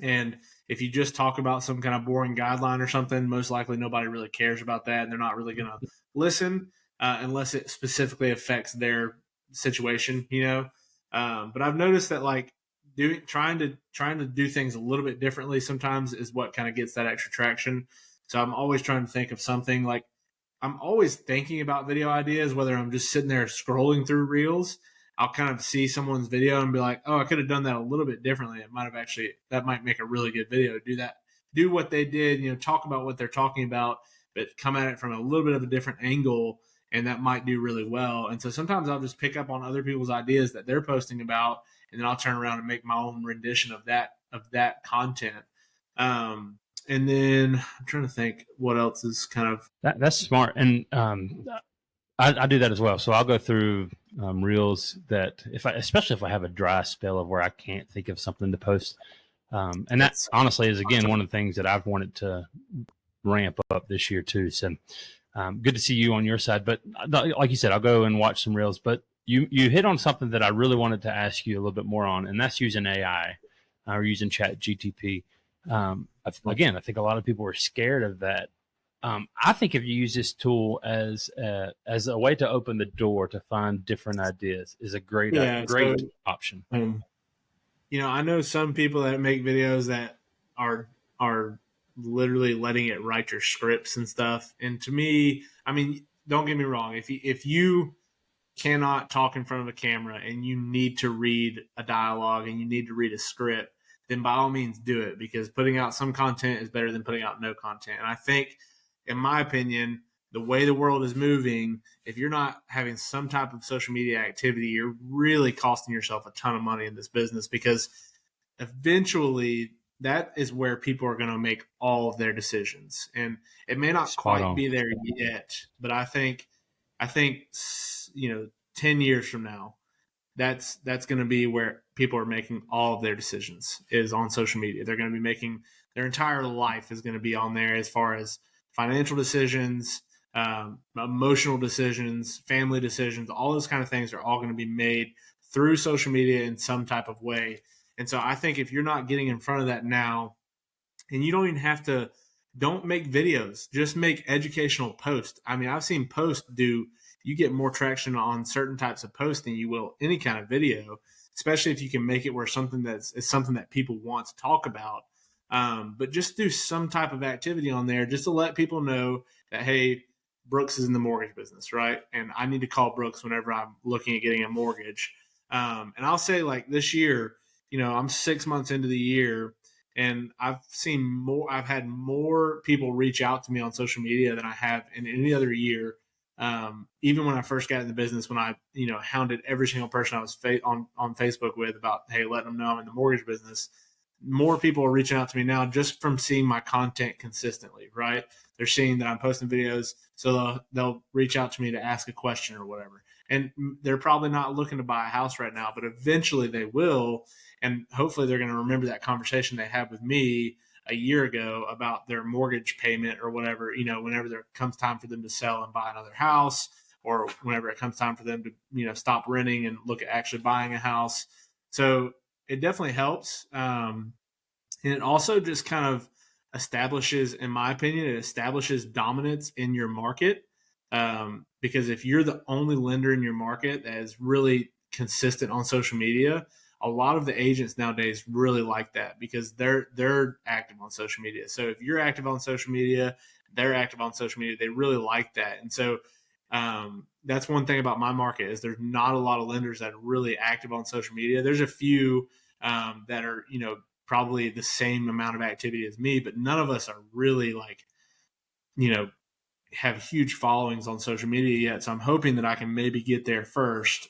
And if you just talk about some kind of boring guideline or something, most likely nobody really cares about that, and they're not really going to listen unless it specifically affects their situation, But I've noticed that like trying to do things a little bit differently sometimes is what kind of gets that extra traction. So I'm always trying to think of something. Like I'm always thinking about video ideas, whether I'm just sitting there scrolling through reels. I'll kind of see someone's video and be like, oh, I could have done that a little bit differently. That might make a really good video. Do what they did, talk about what they're talking about, but come at it from a little bit of a different angle, and that might do really well. And so sometimes I'll just pick up on other people's ideas that they're posting about, and then I'll turn around and make my own rendition of that content. And then I'm trying to think what else is kind of that's smart. And I do that as well. So I'll go through reels that especially if I have a dry spell of where I can't think of something to post. And that honestly is, again, one of the things that I've wanted to ramp up this year too. So good to see you on your side. But like you said, I'll go and watch some reels. But you hit on something that I really wanted to ask you a little bit more on, and that's using AI or using Chat GTP. Again, I think a lot of people are scared of that. I think if you use this tool as a way to open the door to find different ideas is a great option. I know some people that make videos that are literally letting it write your scripts and stuff. And to me, don't get me wrong. If you cannot talk in front of a camera and you need to read a dialogue and you need to read a script, then by all means do it, because putting out some content is better than putting out no content. And I think, in my opinion, the way the world is moving, if you're not having some type of social media activity, you're really costing yourself a ton of money in this business, because eventually that is where people are going to make all of their decisions. And it may not Spot quite on. be there yet, but I think 10 years from now, that's going to be where people are making all of their decisions, is on social media. They're going to be making their entire life is going to be on there, as far as financial decisions, emotional decisions, family decisions, all those kind of things are all going to be made through social media in some type of way. And so I think if you're not getting in front of that now, and you don't even have to, don't make videos, just make educational posts. I mean, I've seen posts you get more traction on certain types of posts than you will any kind of video, especially if you can make it where it's something that people want to talk about. But just do some type of activity on there just to let people know that, hey, Brooks is in the mortgage business, right? And I need to call Brooks whenever I'm looking at getting a mortgage. And I'll say, like, this year, I'm 6 months into the year, and I've had more people reach out to me on social media than I have in any other year. Even when I first got in the business, when I, hounded every single person I was on Facebook with about, hey, letting them know I'm in the mortgage business, more people are reaching out to me now just from seeing my content consistently, right? They're seeing that I'm posting videos, so they'll reach out to me to ask a question or whatever. And they're probably not looking to buy a house right now, but eventually they will. And hopefully they're going to remember that conversation they had with me a year ago about their mortgage payment or whatever, whenever there comes time for them to sell and buy another house, or whenever it comes time for them to, stop renting and look at actually buying a house. So it definitely helps. And it also just kind of establishes, in my opinion, it establishes dominance in your market. Because if you're the only lender in your market that is really consistent on social media, a lot of the agents nowadays really like that, because they're active on social media. So if you're active on social media, they're active on social media. They really like that. And so that's one thing about my market, is there's not a lot of lenders that are really active on social media. There's a few that are, probably the same amount of activity as me, but none of us are really have huge followings on social media yet. So I'm hoping that I can maybe get there first.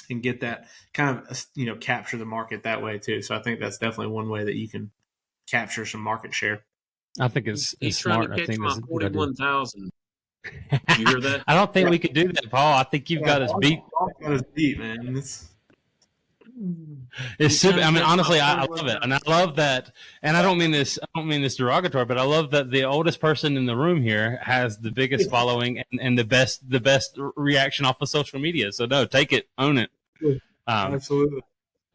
And get that kind of, capture the market that way too. So I think that's definitely one way that you can capture some market share. I think it's He's trying smart. to I catch think my that's a good idea. 41,000. Did you hear that? I don't think we could do that, Paul. I think you've got us beat. Got us beat, man. It's super. I mean, honestly, I love it, and I love that. And I don't mean this derogatory, but I love that the oldest person in the room here has the biggest following and the best reaction off of social media. So no, take it, own it. Absolutely.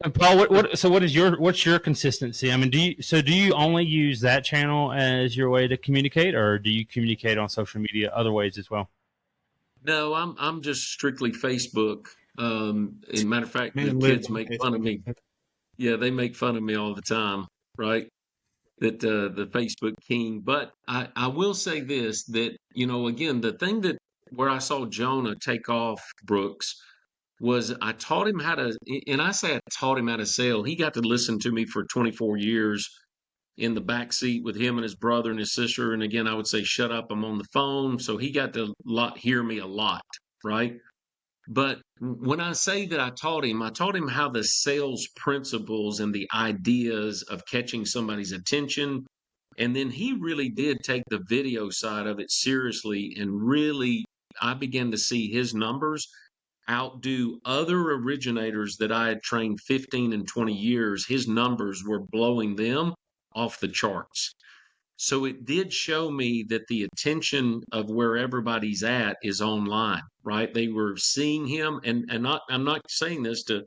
And Paul, what's your consistency? I mean, do you only use that channel as your way to communicate, or do you communicate on social media other ways as well? No, I'm just strictly Facebook. As a matter of fact, the Man, kids make fun of me. Yeah, they make fun of me all the time, right? That the Facebook king. But I will say this, that, again, the thing that where I saw Jonah take off, Brooks, was I taught him how to, and I say I taught him how to sell. He got to listen to me for 24 years in the back seat with him and his brother and his sister. And again, I would say, shut up, I'm on the phone. So he got to hear me a lot, right? But when I say that I taught him how the sales principles and the ideas of catching somebody's attention. And then he really did take the video side of it seriously. And really, I began to see his numbers outdo other originators that I had trained 15 and 20 years. His numbers were blowing them off the charts. So it did show me that the attention of where everybody's at is online, right? They were seeing him, and I'm not saying this to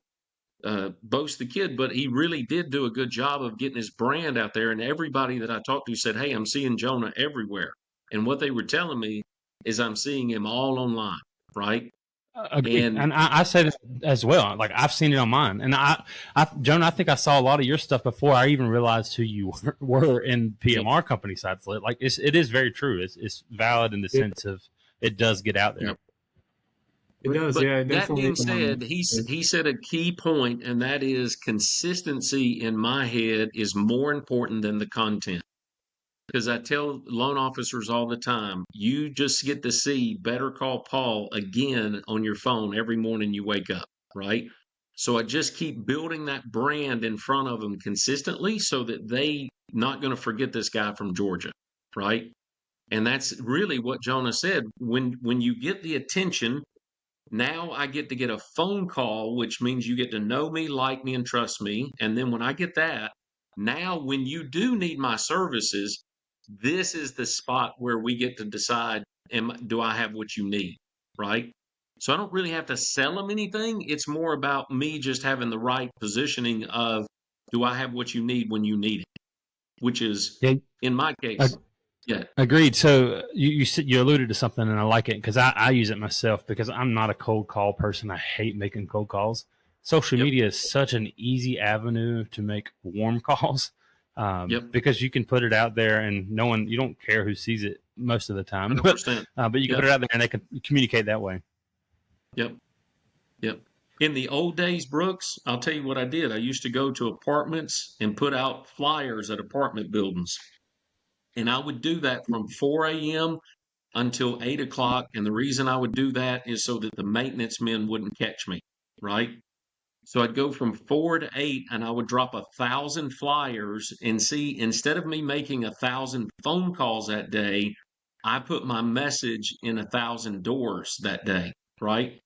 boast the kid, but he really did do a good job of getting his brand out there. And everybody that I talked to said, "Hey, I'm seeing Jonah everywhere." And what they were telling me is I'm seeing him all online, right? Agree. And And I say this as well. Like, I've seen it on mine, and Jonah, I think I saw a lot of your stuff before I even realized who you were in PMR company sites. Like, it is very true. It's valid in the sense of it does get out there. It does, but yeah. that Definitely. being said, he said a key point, and that is consistency in my head is more important than the content. because I tell loan officers all the time, you just get to see Better Call Paul again on your phone every morning you wake up, right? So I just keep building that brand in front of them consistently so that they not going to forget this guy from Georgia, right? And that's really what Jonah said. When you get the attention, now I get to get a phone call, which means you get to know me, like me, and trust me. And then when I get that, now when you do need my services, this is the spot where we get to decide, do I have what you need? Right? So I don't really have to sell them anything. It's more about me just having the right positioning of, do I have what you need when you need it? Which is, Yeah, in my I, case, yeah. agreed. So you alluded to something, and I like it because I use it myself because I'm not a cold call person. I hate making cold calls. Social Yep. media is such an easy avenue to make warm calls Yep. because you can put it out there, and no one, you don't care who sees it most of the time, 100%. but you can Yep. put it out there, and they can communicate that way. Yep. Yep. In the old days, Brooks, I'll tell you what I did. I used to go to apartments and put out flyers at apartment buildings. And I would do that from 4 a.m. until 8 o'clock. And the reason I would do that is so that the maintenance men wouldn't catch me, right? So I'd go from 4 to 8 and I would drop 1,000 flyers and see, instead of me making 1,000 phone calls that day, I put my message in 1,000 doors that day, right?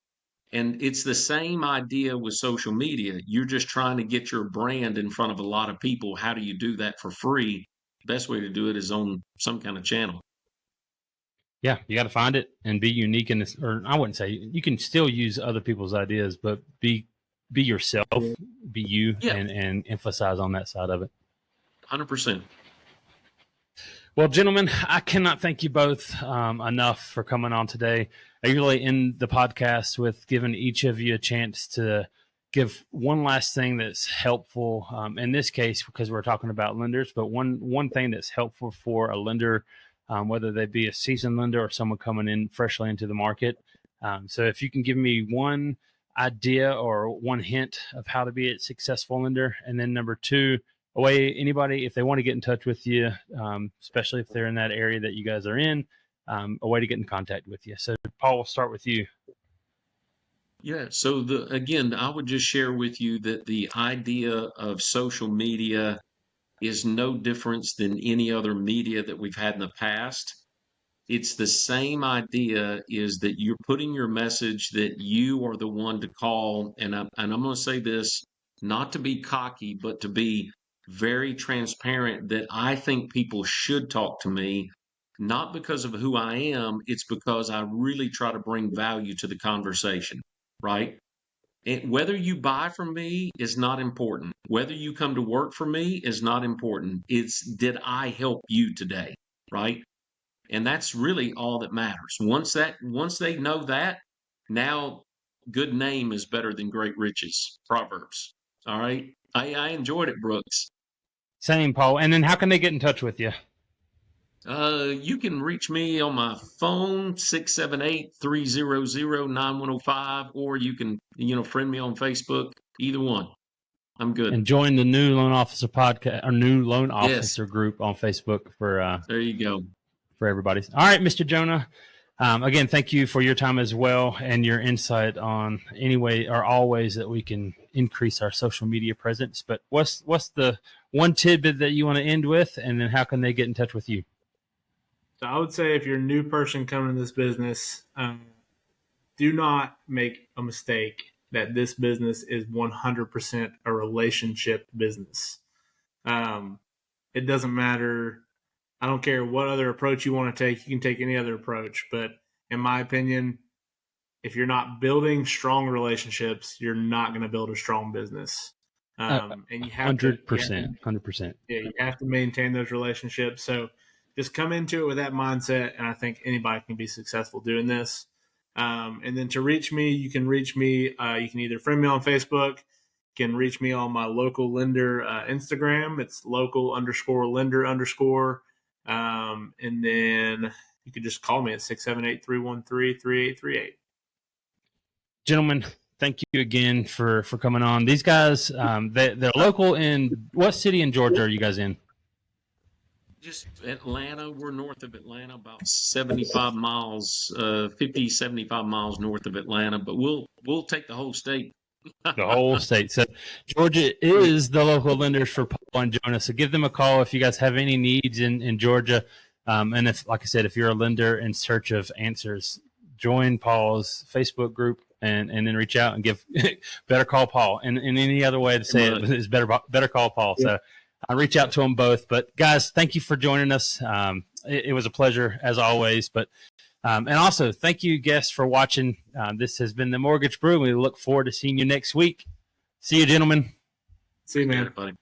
And it's the same idea with social media. You're just trying to get your brand in front of a lot of people. How do you do that for free? Best way to do it is on some kind of channel. Yeah, you got to find it and be unique in this. Or I wouldn't say you can still use other people's ideas, but be yourself, be you, Yeah, and emphasize on that side of it. 100%. Well, gentlemen, I cannot thank you both enough for coming on today. I usually end the podcast with giving each of you a chance to give one last thing that's helpful. In this case, because we're talking about lenders, but one thing that's helpful for a lender, whether they be a seasoned lender or someone coming in freshly into the market. So if you can give me one idea or one hint of how to be a successful lender, and then number two, a way anybody, if they want to get in touch with you, especially if they're in that area that you guys are in, a way to get in contact with you. So Paul, we'll start with you. Yeah. So again, I would just share with you that the idea of social media is no difference than any other media that we've had in the past. It's the same idea, is that you're putting your message that you are the one to call. And I'm going to say this, not to be cocky, but to be very transparent, that I think people should talk to me, not because of who I am. It's because I really try to bring value to the conversation, right? Whether you buy from me is not important. Whether you come to work for me is not important. It's, did I help you today, right? And that's really all that matters. Once they know that, now good name is better than great riches. Proverbs. All right. I enjoyed it, Brooks. Same, Paul. And then how can they get in touch with you? You can reach me on my phone, 678-300-9105, or you can, friend me on Facebook. Either one. I'm good. And join the new loan officer podcast or new loan Yes. officer group on Facebook There you go. for everybody. All right, Mr. Jonah. Again, thank you for your time as well and your insight on any way or all ways that we can increase our social media presence. But what's the one tidbit that you want to end with, and then how can they get in touch with you? So I would say if you're a new person coming to this business, do not make a mistake that this business is 100% a relationship business. It doesn't matter. I don't care what other approach you want to take. You can take any other approach. But in my opinion, if you're not building strong relationships, you're not going to build a strong business. And you have 100%. 100%. Yeah, you have to maintain those relationships. So just come into it with that mindset, and I think anybody can be successful doing this. And then to reach me, you can reach me. You can either friend me on Facebook, you can reach me on my local lender Instagram. It's local_lender_. And then you can just call me at 678-313-3838. Gentlemen, thank you again for coming on. These guys, they're local in what city in Georgia are you guys in? Just Atlanta. We're north of Atlanta, about 75 miles, 50, 75 miles north of Atlanta, but we'll take the whole state. The whole state. So Georgia is the local lenders for Paul and Jonah. So give them a call if you guys have any needs in Georgia. And if, like I said, if you're a lender in search of answers, join Paul's Facebook group and then reach out and give better call Paul. And any other way to say it is better call Paul. So I reach out to them both. But guys, thank you for joining us. It was a pleasure as always. But and also, thank you, guests, for watching. This has been the Mortgage Brew. We look forward to seeing you next week. See you, gentlemen. See you, man. Buddy.